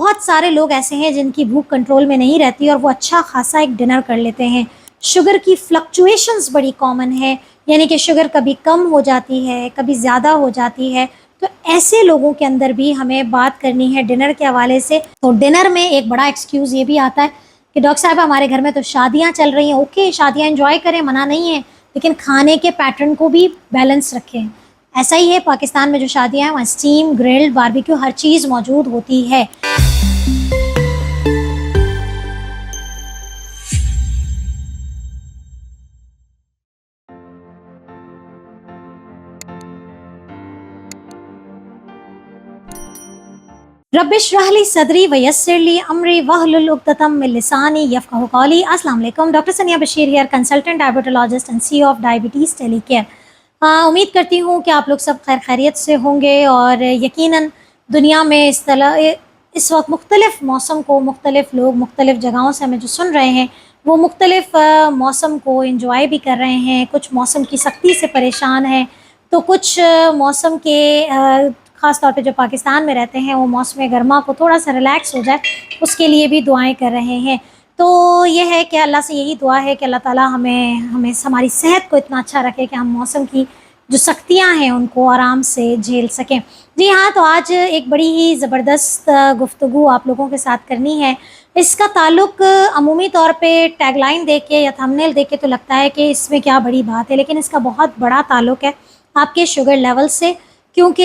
बहुत सारे लोग ऐसे हैं जिनकी भूख कंट्रोल में नहीं रहती और वो अच्छा खासा एक डिनर कर लेते हैं। शुगर की फ्लक्चुएशंस बड़ी कॉमन है, यानी कि शुगर कभी कम हो जाती है, कभी ज़्यादा हो जाती है। तो ऐसे लोगों के अंदर भी हमें बात करनी है डिनर के हवाले से। तो डिनर में एक बड़ा एक्सक्यूज़ ये भी आता है कि डॉक्टर साहब हमारे घर में तो शादियाँ चल रही हैं। ओके, शादियाँ एंजॉय करें, मना नहीं है, लेकिन खाने के पैटर्न को भी बैलेंस रखें। ऐसा ही है, पाकिस्तान में जो शादियाँ हैं वहाँ स्टीम, ग्रिल्ड, बारबेक्यू हर चीज़ मौजूद होती है। रबिशरहली सदरी वयस्सिरली अमरी वहलुल उक़्दतम मिन लिसानी यफ़क़हू क़ौली। अस्सलाम वालेकुम, डॉक्टर सनिया Bashir here, consultant diabetologist and CEO of diabetes टेलीकेयर। उम्मीद करती हूँ कि आप लोग सब खैर खैरियत से होंगे और यकीनन दुनिया में इस वक्त मुख्तलिफ़ मौसम को मुख्तलिफ़ लोग मुख्तलिफ़ जगहों से हमें जो सुन रहे हैं वो मुख्तलिफ़ मौसम को इंजॉय भी कर रहे हैं। कुछ मौसम की सख्ती से परेशान हैं, तो कुछ मौसम के ख़ास तौर पे जो पाकिस्तान में रहते हैं वो मौसम गर्मा को थोड़ा सा रिलैक्स हो जाए उसके लिए भी दुआएं कर रहे हैं। तो ये है कि अल्लाह से यही दुआ है कि अल्लाह ताला हमें हमारी सेहत को इतना अच्छा रखे कि हम मौसम की जो सख्तियां हैं उनको आराम से झेल सकें। जी हाँ, तो आज एक बड़ी ही ज़बरदस्त गुफ्तगू आप लोगों के साथ करनी है। इसका ताल्लुक़ अमूमी तौर पे टैगलाइन देख के या थंबनेल देख के तो लगता है कि इसमें क्या बड़ी बात है, लेकिन इसका बहुत बड़ा ताल्लुक़ है आपके शुगर लेवल से। क्योंकि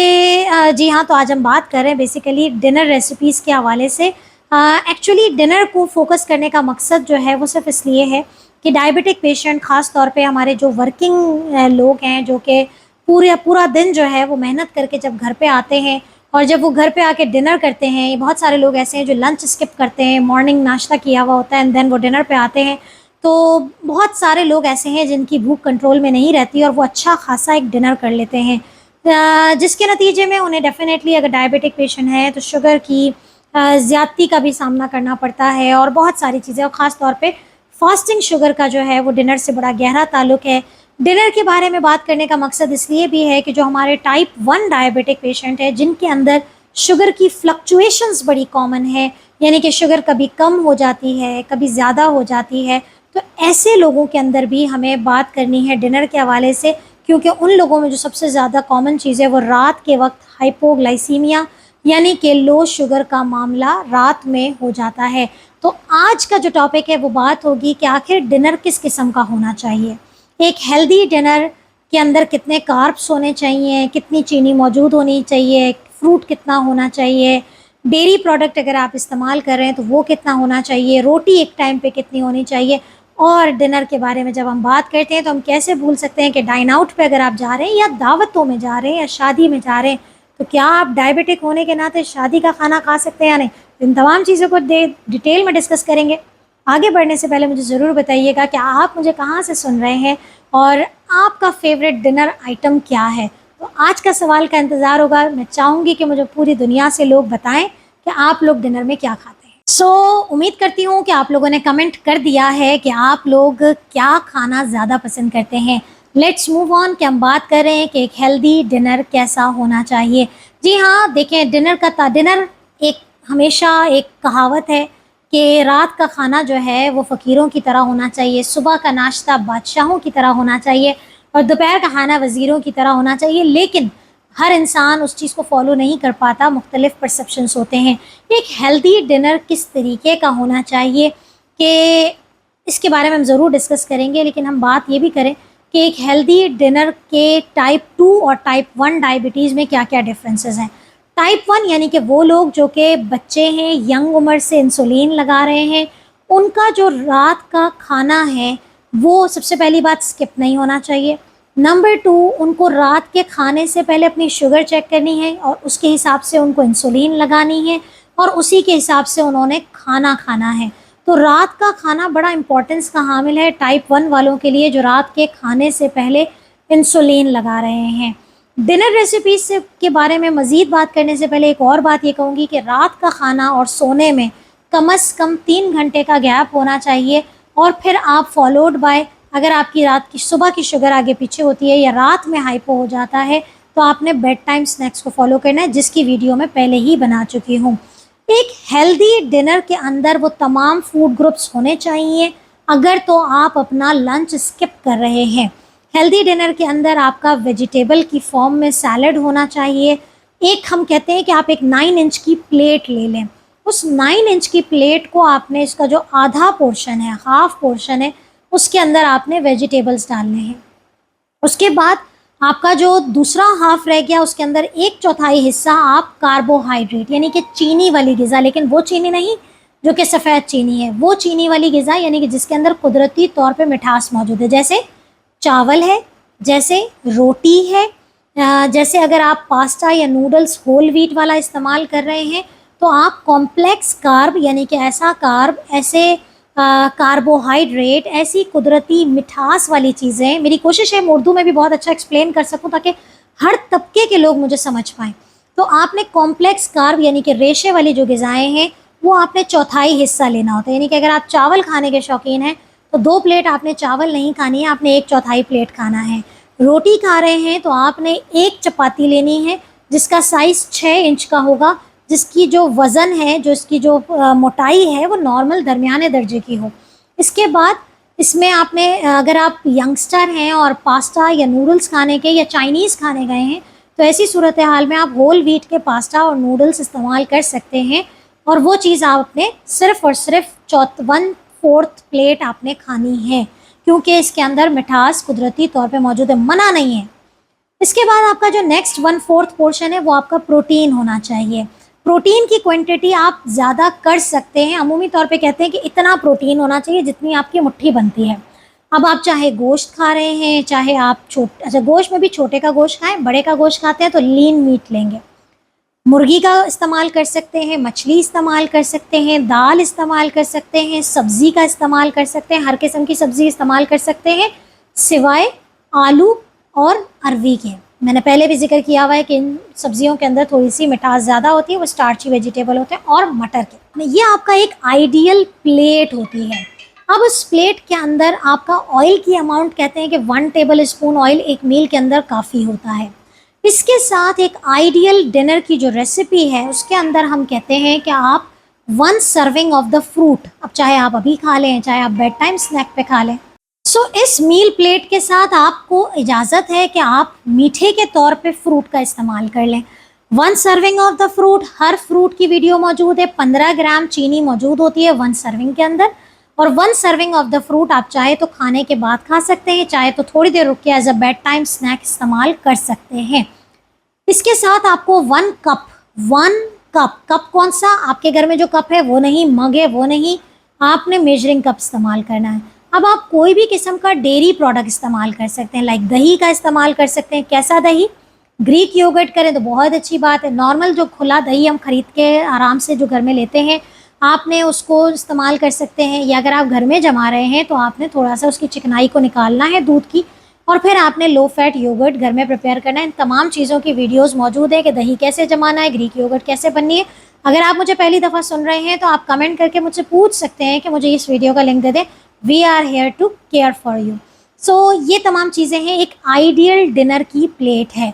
जी हाँ, तो आज हम बात कर रहे हैं बेसिकली डिनर रेसिपीज़ के हवाले से। एक्चुअली डिनर को फोकस करने का मकसद जो है वो सिर्फ इसलिए है कि डायबिटिक पेशेंट, ख़ास तौर पे हमारे जो वर्किंग लोग हैं जो कि पूरा दिन जो है वो मेहनत करके जब घर पे आते हैं और जब वो घर पे आके डिनर करते हैं, बहुत सारे लोग ऐसे हैं जो लंच स्किप करते हैं, मॉर्निंग नाश्ता किया हुआ होता है एंड देन वो डिनर पे आते हैं। तो बहुत सारे लोग ऐसे हैं जिनकी भूख कंट्रोल में नहीं रहती और वो अच्छा खासा एक डिनर कर लेते हैं, जिसके नतीजे में उन्हें डेफ़िनेटली अगर डायबिटिक पेशेंट है तो शुगर की ज़्यादती का भी सामना करना पड़ता है और बहुत सारी चीज़ें, और ख़ास तौर पे फास्टिंग शुगर का जो है वो डिनर से बड़ा गहरा ताल्लुक़ है। डिनर के बारे में बात करने का मकसद इसलिए भी है कि जो हमारे टाइप 1 डायबिटिक पेशेंट है जिनके अंदर शुगर की फ्लक्चुएशंस बड़ी कॉमन है, यानी कि शुगर कभी कम हो जाती है, कभी ज़्यादा हो जाती है। तो ऐसे लोगों के अंदर भी हमें बात करनी है डिनर के हवाले से, क्योंकि उन लोगों में जो सबसे ज़्यादा कॉमन चीज़ है वो रात के वक्त हाइपोग्लाइसीमिया यानी कि लो शुगर का मामला रात में हो जाता है। तो आज का जो टॉपिक है वो बात होगी कि आखिर डिनर किस किस्म का होना चाहिए। एक हेल्दी डिनर के अंदर कितने कार्ब्स होने चाहिए, कितनी चीनी मौजूद होनी चाहिए, फ्रूट कितना होना चाहिए, डेयरी प्रोडक्ट अगर आप इस्तेमाल कर रहे हैं तो वो कितना होना चाहिए, रोटी एक टाइम पे कितनी होनी चाहिए। और डिनर के बारे में जब हम बात करते हैं तो हम कैसे भूल सकते हैं कि डाइन आउट पे अगर आप जा रहे हैं या दावतों में जा रहे हैं या शादी में जा रहे हैं तो क्या आप डायबिटिक होने के नाते शादी का खाना खा सकते हैं या नहीं। इन तमाम चीज़ों को डिटेल में डिस्कस करेंगे। आगे बढ़ने से पहले मुझे ज़रूर बताइएगा कि आप मुझे कहाँ से सुन रहे हैं और आपका फेवरेट डिनर आइटम क्या है। तो आज का सवाल का इंतज़ार होगा। मैं चाहूँगी कि मुझे पूरी दुनिया से लोग बताएं कि आप लोग डिनर में क्या खाते हैं। उम्मीद करती हूँ कि आप लोगों ने कमेंट कर दिया है कि आप लोग क्या खाना ज़्यादा पसंद करते हैं। लेट्स मूव ऑन कि हम बात कर रहे हैं कि एक हेल्दी डिनर कैसा होना चाहिए। जी हाँ, देखें, डिनर एक हमेशा एक कहावत है कि रात का खाना जो है वो फ़कीरों की तरह होना चाहिए, सुबह का नाश्ता बादशाहों की तरह होना चाहिए और दोपहर का खाना वज़ीरों की तरह होना चाहिए। लेकिन हर इंसान उस चीज़ को फॉलो नहीं कर पाता, मुख्तलिफ़ परसेप्शंस होते हैं। एक हेल्दी डिनर किस तरीके का होना चाहिए कि इसके बारे में हम ज़रूर डिस्कस करेंगे, लेकिन हम बात ये भी करें कि एक हेल्दी डिनर के टाइप 2 और टाइप 1 डायबिटीज़ में क्या क्या डिफरेंसेस हैं। टाइप 1 यानी कि वो लोग जो कि बच्चे हैं, यंग उम्र से इंसुलिन लगा रहे हैं, उनका जो रात का खाना है वो सबसे पहली बात स्किप नहीं होना चाहिए। नंबर 2, उनको रात के खाने से पहले अपनी शुगर चेक करनी है और उसके हिसाब से उनको इंसुलिन लगानी है और उसी के हिसाब से उन्होंने खाना खाना है। तो रात का खाना बड़ा इम्पोर्टेंस का हामिल है टाइप 1 वालों के लिए जो रात के खाने से पहले इंसुलिन लगा रहे हैं। डिनर रेसिपीज से के बारे में मज़ीद बात करने से पहले एक और बात ये कहूँगी कि रात का खाना और सोने में कम से कम 3 घंटे का गैप होना चाहिए और फिर आप फॉलोड बाय, अगर आपकी रात की सुबह की शुगर आगे पीछे होती है या रात में हाइपो हो जाता है तो आपने बेड टाइम स्नैक्स को फॉलो करना है, जिसकी वीडियो मैं पहले ही बना चुकी हूँ। एक हेल्दी डिनर के अंदर वो तमाम फूड ग्रुप्स होने चाहिए। अगर तो आप अपना लंच स्किप कर रहे हैं, हेल्दी डिनर के अंदर आपका वेजिटेबल की फॉर्म में सैलड होना चाहिए। एक हम कहते हैं कि आप एक 9 इंच की प्लेट ले लें, उस 9 इंच की प्लेट को आपने इसका जो आधा पोर्शन है, हाफ पोर्शन है, उसके अंदर आपने वेजिटेबल्स डालने हैं। उसके बाद आपका जो दूसरा हाफ रह गया उसके अंदर एक चौथाई हिस्सा आप कार्बोहाइड्रेट यानी कि चीनी वाली ग़िज़ा, लेकिन वो चीनी नहीं जो कि सफ़ेद चीनी है, वो चीनी वाली ग़िज़ा यानी कि जिसके अंदर कुदरती तौर पे मिठास मौजूद है, जैसे चावल है, जैसे रोटी है, जैसे अगर आप पास्ता या नूडल्स होल व्हीट वाला इस्तेमाल कर रहे हैं तो आप कॉम्प्लेक्स कार्ब यानी कि ऐसा कार्ब, ऐसे कार्बोहाइड्रेट, ऐसी कुदरती मिठास वाली चीज़ें, मेरी कोशिश है मैं उर्दू में भी बहुत अच्छा एक्सप्लेन कर सकूं ताकि हर तबके के लोग मुझे समझ पाएँ। तो आपने कॉम्प्लेक्स कार्ब यानी कि रेशे वाली जो ग़िज़ाएँ हैं वो आपने चौथाई हिस्सा लेना होता है। यानी कि अगर आप चावल खाने के शौकीन हैं तो 2 प्लेट आपने चावल नहीं खानी है, आपने 1/4 प्लेट खाना है। रोटी खा रहे हैं तो आपने 1 चपाती लेनी है जिसका साइज़ 6 इंच का होगा, जिसकी जो वज़न है, जो इसकी जो मोटाई है वो नॉर्मल दरमियाने दर्जे की हो। इसके बाद इसमें आपने अगर आप यंगस्टर हैं और पास्ता या नूडल्स खाने के या चाइनीज़ खाने गए हैं तो ऐसी सूरत हाल में आप होल व्हीट के पास्ता और नूडल्स इस्तेमाल कर सकते हैं और वो चीज़ आपने सिर्फ़ और सिर्फ 1/4 प्लेट आपने खानी है, क्योंकि इसके अंदर मिठास कुदरती तौर पे मौजूद है, मना नहीं है। इसके बाद आपका जो नेक्स्ट 1/4 पोर्शन है वो आपका प्रोटीन होना चाहिए। प्रोटीन की क्वांटिटी आप ज़्यादा कर सकते हैं, अमूमी तौर पे कहते हैं कि इतना प्रोटीन होना चाहिए जितनी आपकी मुट्ठी बनती है। अब आप चाहे गोश्त खा रहे हैं, चाहे आप अच्छा गोश्त में भी छोटे का गोश्त खाएं, बड़े का गोश्त खाते हैं तो लीन मीट लेंगे, मुर्गी का इस्तेमाल कर सकते हैं, मछली इस्तेमाल कर सकते हैं, दाल इस्तेमाल कर सकते हैं, सब्ज़ी का इस्तेमाल कर सकते हैं, हर किस्म की सब्ज़ी इस्तेमाल कर सकते हैं सिवाय आलू और अरवी के। मैंने पहले भी जिक्र किया हुआ है कि इन सब्जियों के अंदर थोड़ी सी मिठास ज़्यादा होती है, वो स्टार्ची वेजिटेबल होते हैं, और मटर के। ये आपका एक आइडियल प्लेट होती है। अब उस प्लेट के अंदर आपका ऑयल की अमाउंट कहते हैं कि 1 टेबल स्पून ऑयल एक मील के अंदर काफ़ी होता है। इसके साथ एक आइडियल डिनर की जो रेसिपी है उसके अंदर हम कहते हैं कि आप 1 सर्विंग ऑफ द फ्रूट, अब चाहे आप अभी खा लें, चाहे आप बेड टाइम स्नैक पे खा लें, इस मील प्लेट के साथ आपको इजाज़त है कि आप मीठे के तौर पे फ्रूट का इस्तेमाल कर लें। 1 serving of the fruit, her fruit की वीडियो मौजूद है, 15 ग्राम चीनी मौजूद होती है 1 सर्विंग के अंदर, और 1 सर्विंग ऑफ द फ्रूट आप चाहे तो खाने के बाद खा सकते हैं, चाहे तो थोड़ी देर रुक के as a bed time snack इस्तेमाल कर सकते हैं। इसके साथ आपको 1 कप कौन सा, आपके घर में जो कप है वो नहीं, मग है वो नहीं, आपने मेजरिंग कप इस्तेमाल करना है। अब आप कोई भी किस्म का डेयरी प्रोडक्ट इस्तेमाल कर सकते हैं, लाइक दही का इस्तेमाल कर सकते हैं। कैसा दही? ग्रीक योगर्ट करें तो बहुत अच्छी बात है। नॉर्मल जो खुला दही हम खरीद के आराम से जो घर में लेते हैं, आपने उसको इस्तेमाल कर सकते हैं, या अगर आप घर में जमा रहे हैं तो आपने थोड़ा सा उसकी चिकनाई को निकालना है दूध की, और फिर आपने लो फैट योगर्ट घर में प्रिपेयर करना है। इन तमाम चीज़ों की वीडियोस मौजूद है कि दही कैसे जमाना है, ग्रीक योगर्ट कैसे बननी है। अगर आप मुझे पहली दफ़ा सुन रहे हैं तो आप कमेंट करके मुझसे पूछ सकते हैं कि मुझे इस वीडियो का लिंक दे दें। We are here to care for you. So ये तमाम चीज़ें हैं, एक आइडियल डिनर की प्लेट है।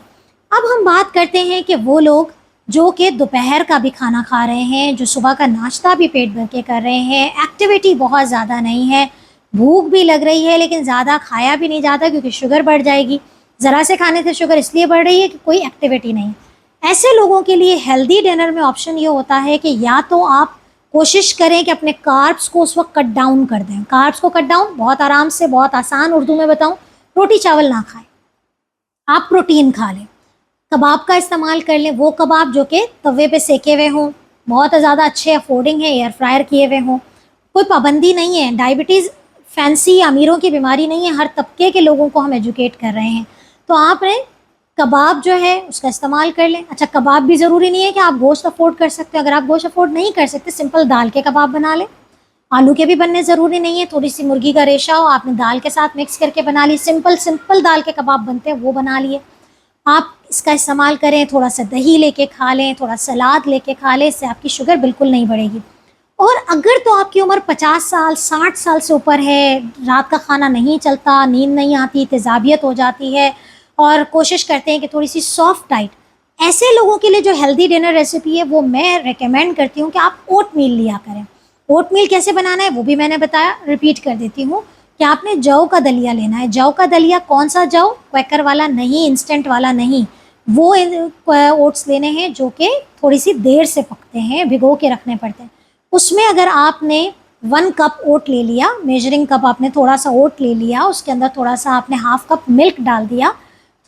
अब हम बात करते हैं कि वो लोग जो कि दोपहर का भी खाना खा रहे हैं, जो सुबह का नाश्ता भी पेट भर के कर रहे हैं, एक्टिविटी बहुत ज़्यादा नहीं है, भूख भी लग रही है लेकिन ज़्यादा खाया भी नहीं जाता क्योंकि शुगर बढ़ जाएगी, ज़रा से खाने से शुगर इसलिए बढ़ रही है कि कोई एक्टिविटी नहीं। ऐसे लोगों के लिए हेल्दी डिनर में ऑप्शन ये होता है कि या तो आप कोशिश करें कि अपने कार्ब्स को उस वक्त कट डाउन कर दें। कार्ब्स को कट डाउन बहुत आराम से, बहुत आसान उर्दू में बताऊं, रोटी चावल ना खाएं, आप प्रोटीन खा लें, कबाब का इस्तेमाल कर लें, वो कबाब जो कि तवे पे सेके हुए हों, बहुत ज़्यादा अच्छे अफोर्डिंग है, एयर फ्रायर किए हुए हों, कोई पाबंदी नहीं है। डायबिटीज़ फैंसी अमीरों की बीमारी नहीं है, हर तबके के लोगों को हम एजुकेट कर रहे हैं। तो आपने कबाब जो है उसका इस्तेमाल कर लें। अच्छा, कबाब भी ज़रूरी नहीं है कि आप गोश्त अफोर्ड कर सकते हो, अगर आप गोश्त अफोर्ड नहीं कर सकते सिंपल दाल के कबाब बना लें, आलू के भी बनने ज़रूरी नहीं है, थोड़ी सी मुर्गी का रेशा हो आपने दाल के साथ मिक्स करके बना ली, सिंपल दाल के कबाब बनते हैं वो बना लिए। आप इसका इस्तेमाल करें, थोड़ा सा दही लेके खा लें, थोड़ा सलाद लेके खा लें, इससे आपकी शुगर बिल्कुल नहीं बढ़ेगी। और अगर तो आपकी उम्र 50 साल 60 साल से ऊपर है, रात का खाना नहीं चलता, नींद नहीं आती, तेज़ाबियत हो जाती है और कोशिश करते हैं कि थोड़ी सी सॉफ्ट डाइट, ऐसे लोगों के लिए जो हेल्दी डिनर रेसिपी है वो मैं रेकमेंड करती हूँ कि आप ओट मील लिया करें। ओट मील कैसे बनाना है वो भी मैंने बताया, रिपीट कर देती हूँ कि आपने जौ का दलिया लेना है। जौ का दलिया कौन सा जौ, क्वैकर वाला नहीं, इंस्टेंट वाला नहीं, वो ओट्स लेने हैं जो कि थोड़ी सी देर से पकते हैं, भिगो के रखने पड़ते हैं। उसमें अगर आपने 1 कप ओट ले लिया, मेजरिंग कप आपने थोड़ा सा ओट ले लिया, उसके अंदर थोड़ा सा आपने हाफ कप मिल्क डाल दिया,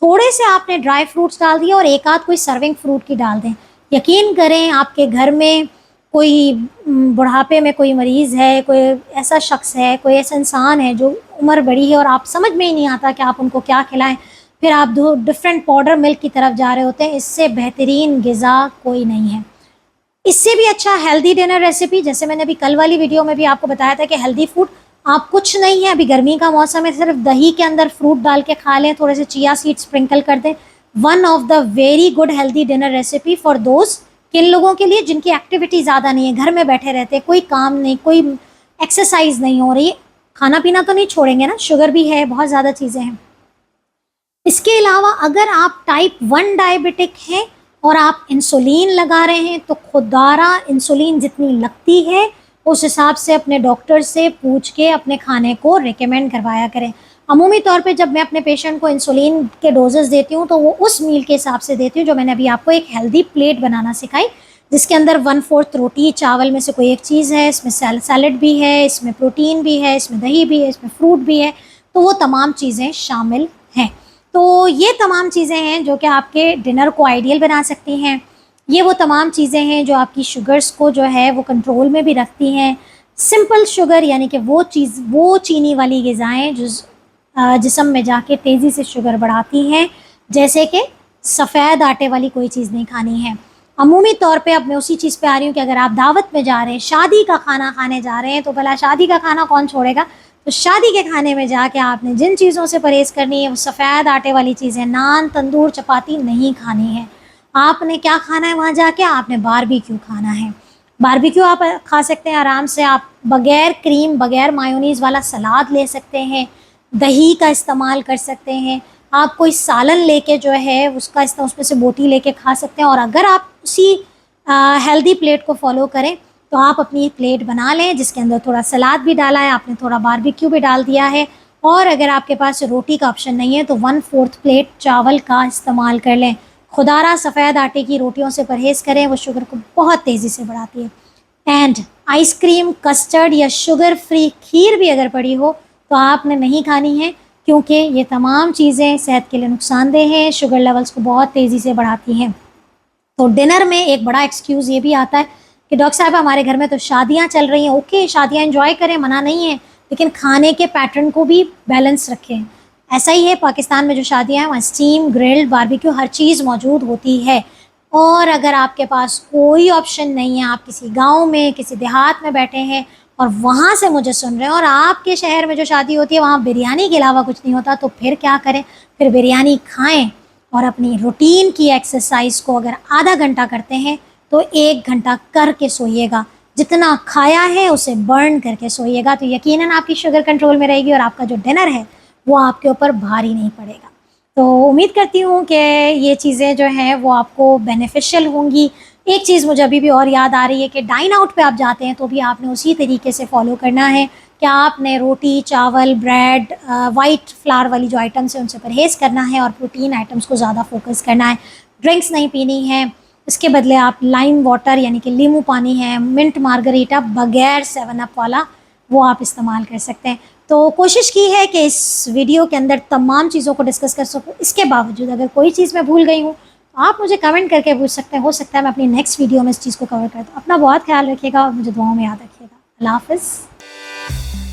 थोड़े से आपने ड्राई फ्रूट्स डाल दिए और एक आध कोई सर्विंग फ्रूट की डाल दें। यकीन करें आपके घर में कोई बुढ़ापे में कोई मरीज़ है, कोई ऐसा शख्स है, कोई ऐसा इंसान है जो उम्र बड़ी है और आप समझ में ही नहीं आता कि आप उनको क्या खिलाएं, फिर आप दो डिफरेंट पाउडर मिल्क की तरफ जा रहे होते हैं। इससे बेहतरीन ग़िज़ा कोई नहीं है। इससे भी अच्छा हेल्दी डिनर रेसिपी, जैसे मैंने अभी कल वाली वीडियो में भी आपको बताया था कि हेल्दी फूड आप कुछ नहीं है, अभी गर्मी का मौसम है, सिर्फ दही के अंदर फ्रूट डाल के खा लें, थोड़े से चिया सीड स्प्रिंकल कर दें। One of the very good healthy dinner recipe for those, किन लोगों के लिए जिनकी एक्टिविटी ज़्यादा नहीं है, घर में बैठे रहते हैं, कोई काम नहीं, कोई एक्सरसाइज नहीं हो रही। खाना पीना तो नहीं छोड़ेंगे ना, शुगर भी है, बहुत ज़्यादा चीज़ें हैं। इसके अलावा अगर आप टाइप 1 डायबिटिक हैं और आप इंसुलिन लगा रहे हैं तो खुदारा इंसुलिन जितनी लगती है उस हिसाब से अपने डॉक्टर से पूछ के अपने खाने को रिकमेंड करवाया करें। अमूमी तौर पे जब मैं अपने पेशेंट को इंसुलिन के डोजेस देती हूँ तो वो उस मील के हिसाब से देती हूँ जो मैंने अभी आपको एक हेल्दी प्लेट बनाना सिखाई, जिसके अंदर 1/4 रोटी, चावल में से कोई एक चीज़ है, इसमें सैलड भी है, इसमें प्रोटीन भी है, इसमें दही भी है, इसमें फ्रूट भी है, तो वो तमाम चीज़ें शामिल हैं। तो ये तमाम चीज़ें हैं जो कि आपके डिनर को आइडियल बना सकती हैं। ये वो तमाम चीज़ें हैं जो आपकी शुगर्स को जो है वो कंट्रोल में भी रखती हैं। सिंपल शुगर यानी कि वो चीनी वाली ग़िज़ाएँ जो जिस्म में जाके तेज़ी से शुगर बढ़ाती हैं, जैसे कि सफ़ेद आटे वाली कोई चीज़ नहीं खानी है। अमूमी तौर पे अब मैं उसी चीज़ पे आ रही हूँ कि अगर आप दावत में जा रहे हैं, शादी का खाना खाने जा रहे हैं, तो भला शादी का खाना कौन छोड़ेगा? तो शादी के खाने में जाके आपने जिन चीज़ों से परहेज़ करनी है वो सफ़ेद आटे वाली चीज़ें, नान, तंदूर, चपाती नहीं खानी है। आपने क्या खाना है वहाँ जाके? आपने बारबेक्यू खाना है। बारबेक्यू आप खा सकते हैं आराम से, आप बग़ैर क्रीम, बग़ैर मायोनीज़ वाला सलाद ले सकते हैं, दही का इस्तेमाल कर सकते हैं, आप कोई सालन लेके जो है उसका उसमें से बोटी लेके खा सकते हैं। और अगर आप उसी हेल्दी प्लेट को फॉलो करें तो आप अपनी प्लेट बना लें जिसके अंदर थोड़ा सलाद भी डाला है आपने, थोड़ा बारबेक्यू भी डाल दिया है, और अगर आपके पास रोटी का ऑप्शन नहीं है तो 1/4 प्लेट चावल का इस्तेमाल कर लें। खुदारा सफ़ेद आटे की रोटियों से परहेज़ करें, वो शुगर को बहुत तेज़ी से बढ़ाती है। एंड आइसक्रीम, कस्टर्ड या शुगर फ्री खीर भी अगर पड़ी हो तो आपने नहीं खानी है, क्योंकि ये तमाम चीज़ें सेहत के लिए नुकसानदेह हैं, शुगर लेवल्स को बहुत तेज़ी से बढ़ाती हैं। तो डिनर में एक बड़ा एक्सक्यूज़ ये भी आता है कि डॉक्टर साहब हमारे घर में तो शादियाँ चल रही हैं। ओके, शादियाँ एंजॉय करें, मना नहीं है, लेकिन खाने के पैटर्न को भी बैलेंस रखें। ऐसा ही है, पाकिस्तान में जो शादियाँ हैं वहाँ स्टीम, ग्रिल्ड, बारबेक्यू हर चीज़ मौजूद होती है। और अगर आपके पास कोई ऑप्शन नहीं है, आप किसी गाँव में, किसी देहात में बैठे हैं और वहाँ से मुझे सुन रहे हैं और आपके शहर में जो शादी होती है वहाँ बिरयानी के अलावा कुछ नहीं होता, तो फिर क्या करें? फिर बिरयानी खाएँ और अपनी रूटीन की एक्सरसाइज को अगर आधा घंटा करते हैं तो 1 घंटा करके सोइएगा। जितना खाया है उसे बर्न करके सोइएगा, तो यकीनन आपकी शुगर कंट्रोल में रहेगी और आपका जो डिनर है वो आपके ऊपर भारी नहीं पड़ेगा। तो उम्मीद करती हूँ कि ये चीज़ें जो हैं वो आपको बेनिफिशियल होंगी। एक चीज़ मुझे अभी भी और याद आ रही है कि डाइन आउट पे आप जाते हैं तो भी आपने उसी तरीके से फॉलो करना है कि आपने रोटी, चावल, ब्रेड, वाइट फ्लावर वाली जो आइटम्स हैं उनसे परहेज़ करना है और प्रोटीन आइटम्स को ज़्यादा फोकस करना है। ड्रिंक्स नहीं पीनी है, इसके बदले आप लाइम वाटर यानी कि नींबू पानी है, मिंट मार्गरीटा बगैर 7 अप वाला, वो आप इस्तेमाल कर सकते हैं। तो कोशिश की है कि इस वीडियो के अंदर तमाम चीज़ों को डिस्कस कर सकूँ। इसके बावजूद अगर कोई चीज़ मैं भूल गई हूँ तो आप मुझे कमेंट करके पूछ सकते हैं, हो सकता है मैं अपनी नेक्स्ट वीडियो में इस चीज़ को कवर कर दूँ। अपना बहुत ख्याल रखिएगा और मुझे दुआओं में याद रखिएगा। अल्लाह हाफ़िज़।